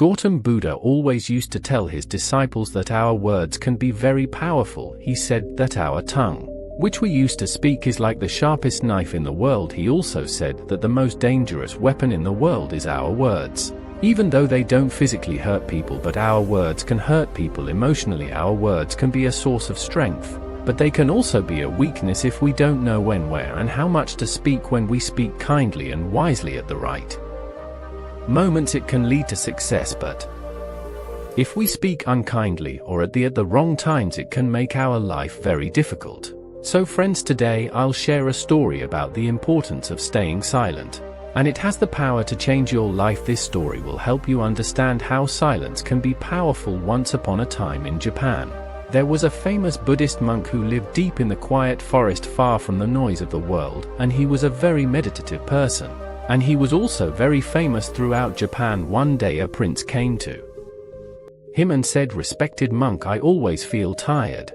Gautam Buddha always used to tell his disciples that our words can be very powerful. He said that our tongue, which we use to speak, is like the sharpest knife in the world. He also said that the most dangerous weapon in the world is our words. Even though they don't physically hurt people, but our words can hurt people emotionally. Our words can be a source of strength, but they can also be a weakness if we don't know when, where, and how much to speak. When we speak kindly and wisely at the right moments, it can lead to success, but if we speak unkindly or at the wrong times, it can make our life very difficult. So friends, today I'll share a story about the importance of staying silent, and it has the power to change your life. This story will help you understand how silence can be powerful. Once upon a time in Japan, there was a famous Buddhist monk who lived deep in the quiet forest, far from the noise of the world, and he was a very meditative person. And he was also very famous throughout Japan. One day a prince came to him and said, "Respected monk, I always feel tired,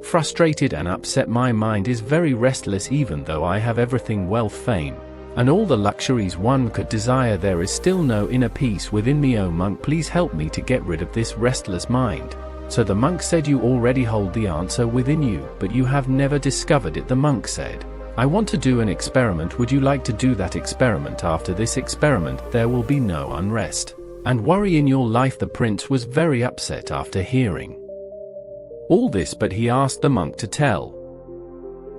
frustrated and upset. My mind is very restless. Even though I have everything, wealth, fame, and all the luxuries one could desire, there is still no inner peace within me. Oh monk, please help me to get rid of this restless mind." So the monk said, "You already hold the answer within you, but you have never discovered it." The monk said, "I want to do an experiment. Would you like to do that experiment? After this experiment, there will be no unrest and worry in your life." The prince was very upset after hearing all this, but he asked the monk to tell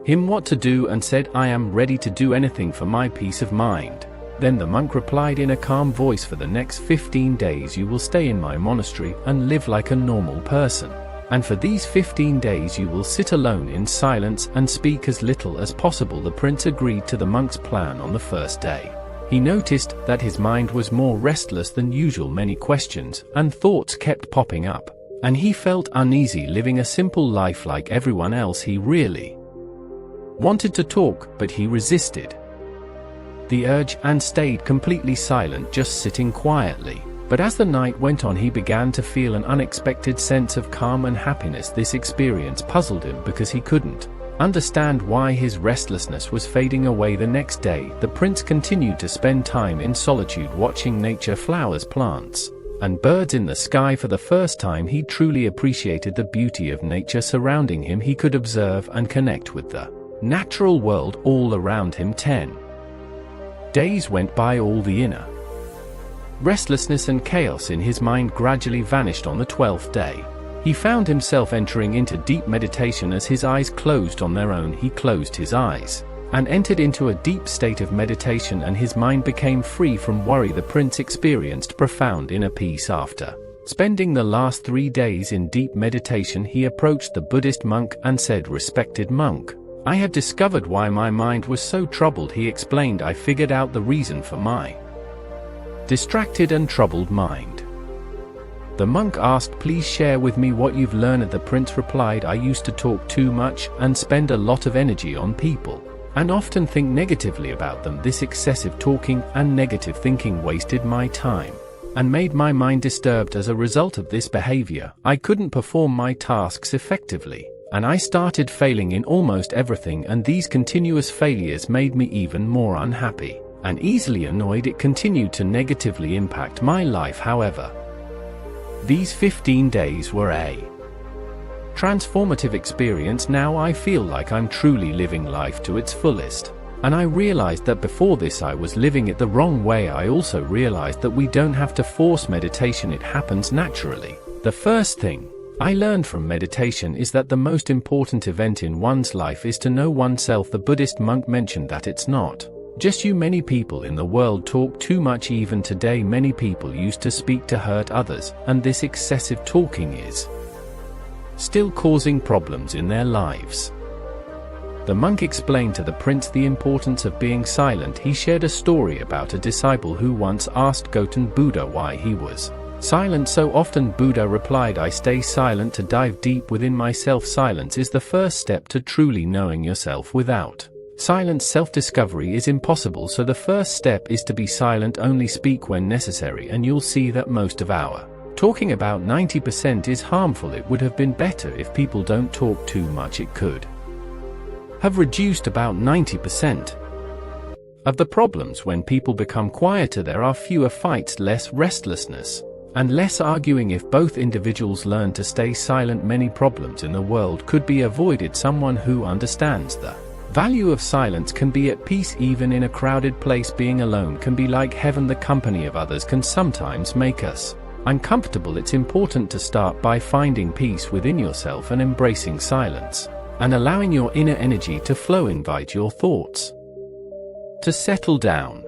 him what to do and said, "I am ready to do anything for my peace of mind." Then the monk replied in a calm voice, "For the next 15 days you will stay in my monastery and live like a normal person. And for these 15 days you will sit alone in silence and speak as little as possible." The prince agreed to the monk's plan. On the first day, he noticed that his mind was more restless than usual. Many questions and thoughts kept popping up, and he felt uneasy living a simple life like everyone else. He really wanted to talk, but he resisted the urge and stayed completely silent, just sitting quietly. But as the night went on, he began to feel an unexpected sense of calm and happiness. This experience puzzled him because he couldn't understand why his restlessness was fading away. The next day, the prince continued to spend time in solitude, watching nature, flowers, plants, and birds in the sky. For the first time, he truly appreciated the beauty of nature surrounding him. He could observe and connect with the natural world all around him. 10 days went by. All the inner restlessness and chaos in his mind gradually vanished. On the 12th day, he found himself entering into deep meditation. As his eyes closed on their own, he closed his eyes and entered into a deep state of meditation, and his mind became free from worry. The prince experienced profound inner peace. After spending the last 3 days in deep meditation, he approached the Buddhist monk and said, "Respected monk, I have discovered why my mind was so troubled." He explained, "I figured out the reason for my distracted and troubled mind." The monk asked, "Please share with me what you've learned." The prince replied, "I used to talk too much and spend a lot of energy on people, and often think negatively about them. This excessive talking and negative thinking wasted my time and made my mind disturbed. As a result of this behavior, I couldn't perform my tasks effectively, and I started failing in almost everything, and these continuous failures made me even more unhappy and easily annoyed. It continued to negatively impact my life. However, these 15 days were a transformative experience. Now I feel like I'm truly living life to its fullest. And I realized that before this I was living it the wrong way. I also realized that we don't have to force meditation, it happens naturally. The first thing I learned from meditation is that the most important event in one's life is to know oneself. The Buddhist monk mentioned that it's not just you. Many people in the world talk too much. Even today, many people used to speak to hurt others, and this excessive talking is still causing problems in their lives. The monk explained to the prince the importance of being silent. He shared a story about a disciple who once asked Gautam Buddha why he was silent so often. Buddha replied, "I stay silent to dive deep within myself. Silence is the first step to truly knowing yourself. Without silence, self-discovery is impossible. So the first step is to be silent. Only speak when necessary, and you'll see that most of our talking, about 90%, is harmful. It would have been better if people don't talk too much. It could have reduced about 90% Of the problems when people become quieter, there are fewer fights, less restlessness, and less arguing. If both individuals learn to stay silent, many problems in the world could be avoided. Someone who understands the value of silence can be at peace even in a crowded place. Being alone can be like heaven. The company of others can sometimes make us uncomfortable. It's important to start by finding peace within yourself and embracing silence, and allowing your inner energy to flow. Invite your thoughts to settle down.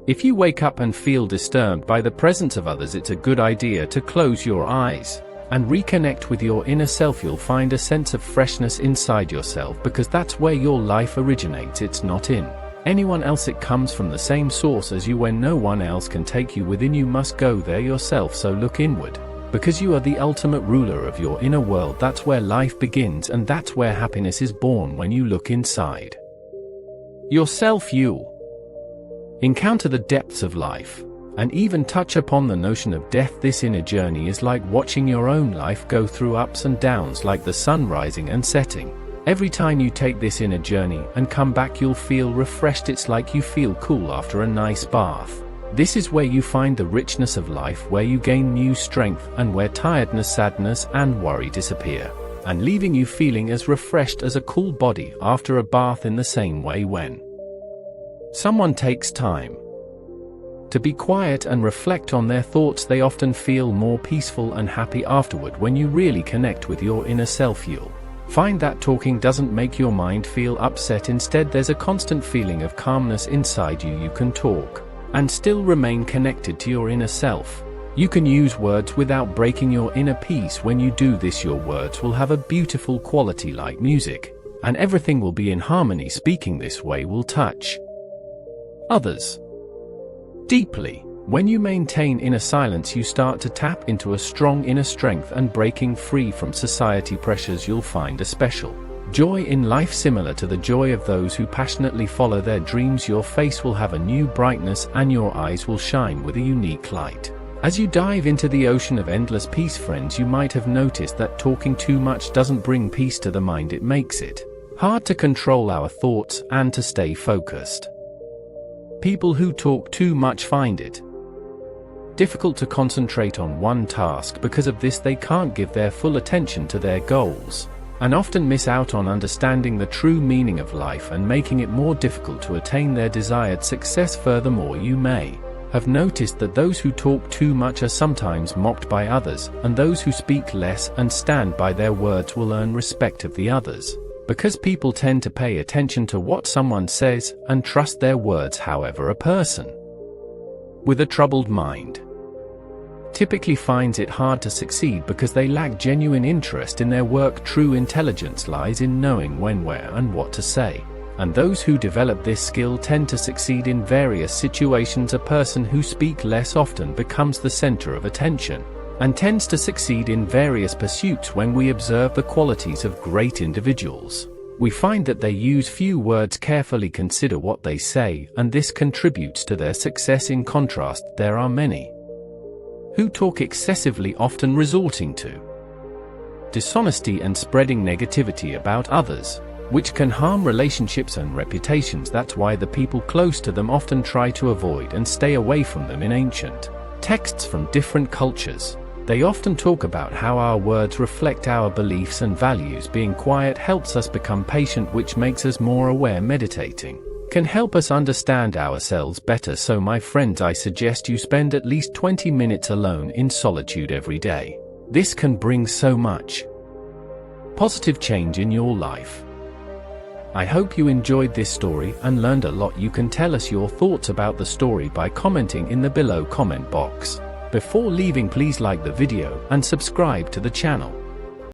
If you wake up and feel disturbed by the presence of others, it's a good idea to close your eyes and reconnect with your inner self. You'll find a sense of freshness inside yourself, because that's where your life originates. It's not in anyone else. It comes from the same source as you. When no one else can take you within, you must go there yourself. So look inward, because you are the ultimate ruler of your inner world. That's where life begins, and that's where happiness is born. When you look inside yourself, you'll encounter the depths of life, and even touch upon the notion of death. This inner journey is like watching your own life go through ups and downs, like the sun rising and setting. Every time you take this inner journey and come back, you'll feel refreshed. It's like you feel cool after a nice bath. This is where you find the richness of life, where you gain new strength, and where tiredness, sadness, and worry disappear, and leaving you feeling as refreshed as a cool body after a bath. In the same way, when someone takes time to be quiet and reflect on their thoughts, they often feel more peaceful and happy afterward. When you really connect with your inner self, you'll find that talking doesn't make your mind feel upset. Instead, there's a constant feeling of calmness inside you. You can talk and still remain connected to your inner self. You can use words without breaking your inner peace. When you do this, your words will have a beautiful quality like music, and everything will be in harmony. Speaking this way will touch others deeply. When you maintain inner silence, you start to tap into a strong inner strength, and breaking free from society pressures, you'll find a special joy in life similar to the joy of those who passionately follow their dreams. Your face will have a new brightness, and your eyes will shine with a unique light as you dive into the ocean of endless peace. Friends, you might have noticed that talking too much doesn't bring peace to the mind. It makes it hard to control our thoughts and to stay focused. People who talk too much find it difficult to concentrate on one task. Because of this, they can't give their full attention to their goals, and often miss out on understanding the true meaning of life, and making it more difficult to attain their desired success. Furthermore, you may have noticed that those who talk too much are sometimes mocked by others, and those who speak less and stand by their words will earn respect of the others, because people tend to pay attention to what someone says and trust their words. However, a person with a troubled mind typically finds it hard to succeed because they lack genuine interest in their work. True intelligence lies in knowing when, where, and what to say, and those who develop this skill tend to succeed in various situations. A person who speaks less often becomes the center of attention, and tends to succeed in various pursuits. When we observe the qualities of great individuals, we find that they use few words, carefully consider what they say, and this contributes to their success. In contrast, there are many who talk excessively, often resorting to dishonesty and spreading negativity about others, which can harm relationships and reputations. That's why the people close to them often try to avoid and stay away from them. In ancient texts from different cultures, they often talk about how our words reflect our beliefs and values. Being quiet helps us become patient, which makes us more aware. Meditating can help us understand ourselves better. So my friends, I suggest you spend at least 20 minutes alone in solitude every day. This can bring so much positive change in your life. I hope you enjoyed this story and learned a lot. You can tell us your thoughts about the story by commenting in the below comment box. Before leaving, please like the video and subscribe to the channel.